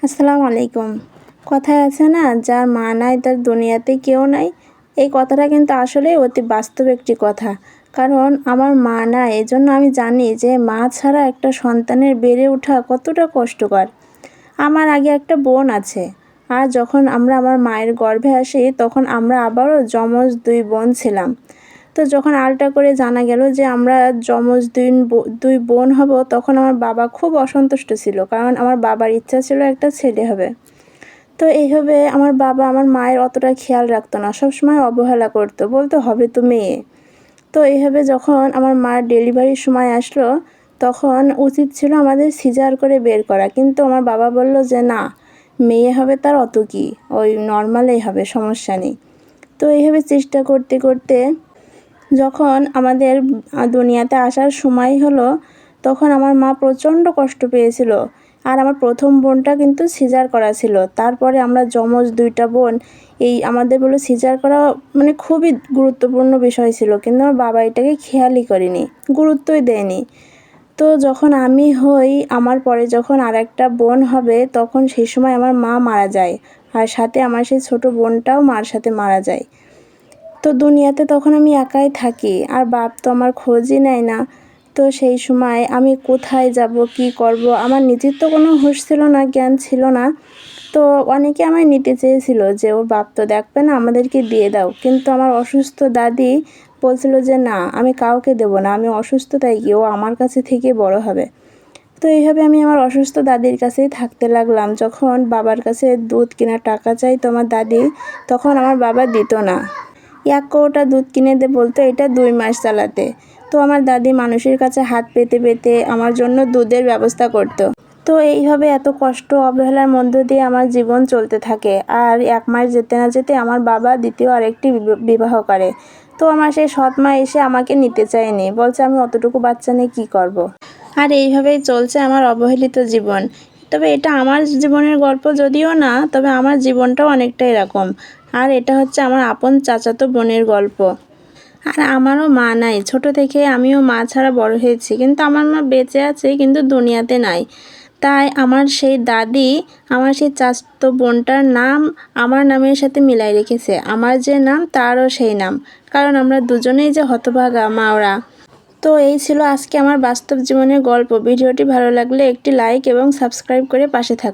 আসসালামু আলাইকুম। কথায় আছে না, যার মা নাই তার দুনিয়াতে কেউ নাই। এই কথাটা কিন্তু আসলেই অতি বাস্তব একটি কথা। কারণ আমার মা নাই, এজন্য আমি জানি যে মা ছাড়া একটা সন্তানের বেড়ে ওঠা কতটা কষ্টকর। আমার আগে একটা বোন আছে, আর যখন আমরা আমার মায়ের গর্ভে আসি তখন আমরা আবারও যমজ 2 বোন ছিলাম। তো যখন আলটা করে জানা গেল যে আমরা যমজ 2 বোন হব, তখন আমার বাবা খুব অসন্তুষ্ট ছিল, কারণ আমার বাবার ইচ্ছা ছিল একটা ছেলে হবে। তো এইভাবে আমার বাবা আমার মায়ের অতটা খেয়াল রাখতো না, সবসময় অবহেলা করতো, বলতো হবে তো মেয়ে। তো এইভাবে যখন আমার মার ডেলিভারির সময় আসলো, তখন উচিত ছিল আমাদের সিজার করে বের করা, কিন্তু আমার বাবা বলল যে না, মেয়ে হবে তার অত কি, ওই নর্মালেই হবে, সমস্যা নেই। তো এইভাবে চেষ্টা করতে করতে যখন আমাদের দুনিয়াতে আসার সময় হলো, তখন আমার মা প্রচণ্ড কষ্ট পেয়েছিল। আর আমার প্রথম বোনটা কিন্তু সিজার করা ছিল। তারপরে আমরা যমজ 2টা বোন, এই আমাদের বলে সিজার করা মানে খুবই গুরুত্বপূর্ণ বিষয় ছিল, কিন্তু আমার বাবা এটাকে খেয়ালই করেনি, গুরুত্বই দেয়নি। তো যখন আমি হই, আমার পরে যখন আরেকটা বোন হবে, তখন সেই সময় আমার মা মারা যায়, আর সাথে আমার সেই ছোট বোনটাও মার সাথে মারা যায়। তো দুনিয়াতে তখন আমি একাই থাকি, আর বাপ তো আমার খোঁজই নেয় না। তো সেই সময় আমি কোথায় যাব, কি করব, আমার নিজের তো কোনো হুঁশ ছিল না, জ্ঞান ছিল না। তো অনেকে আমায় নিতে চেয়েছিল যে ওর বাপ তো দেখবে না, আমাদেরকে দিয়ে দাও। কিন্তু আমার অসুস্থ দাদি বলছিল যে না, আমি কাউকে দেব না, আমি অসুস্থ, তাই কি ও আমার কাছে থেকে বড় হবে। তো এইভাবে আমি আমার অসুস্থ দাদির কাছেই থাকতে লাগলাম। যখন বাবার কাছে দুধ কেনার টাকা চাইতো আমার দাদি, তখন আমার বাবা দিত না। 1 কৌটা দুধ কিনে দে বলতো, এটা 2 মাস চালাতে। তো আমার দাদি মানুষের কাছে হাত পেতে পেতে আমার জন্য দুধের ব্যবস্থা করত। তো এইভাবে এত কষ্ট অবহেলার মধ্য দিয়ে আমার জীবন চলতে থাকে। আর 1 মাস যেতে না যেতে আমার বাবা দ্বিতীয় আরেকটি বিবাহ করে। তো আমার সেই সৎ মা এসে আমাকে নিতে চায়নি, বলছে আমি অতটুকু বাচ্চা নিয়ে কী করব। আর এইভাবেই চলছে আমার অবহেলিত জীবন। তবে এটা আমার জীবনের গল্প যদিও না, তবে আমার জীবনটাও অনেকটা এরকম। আর এটা হচ্ছে আমার আপন চাচাতো বোনের গল্প। আর আমারও মা নাই, ছোট থেকে আমিও মা ছাড়া বড় হয়েছি, কিন্তু আমার মা বেঁচে আছে কিন্তু দুনিয়াতে নাই। তাই আমার সেই দাদি আমার সেই চাচাতো বোনটার নাম আমার নামের সাথে মিলাই রেখেছে, আমার যে নাম তারও সেই নাম, কারণ আমরা দুজনেই যে হতভাগা মাওরা। তো এই ছিল আজকে আমার বাস্তব জীবনের গল্প। ভিডিওটি ভালো লাগলে একটি লাইক এবং সাবস্ক্রাইব করে পাশে থাকুন।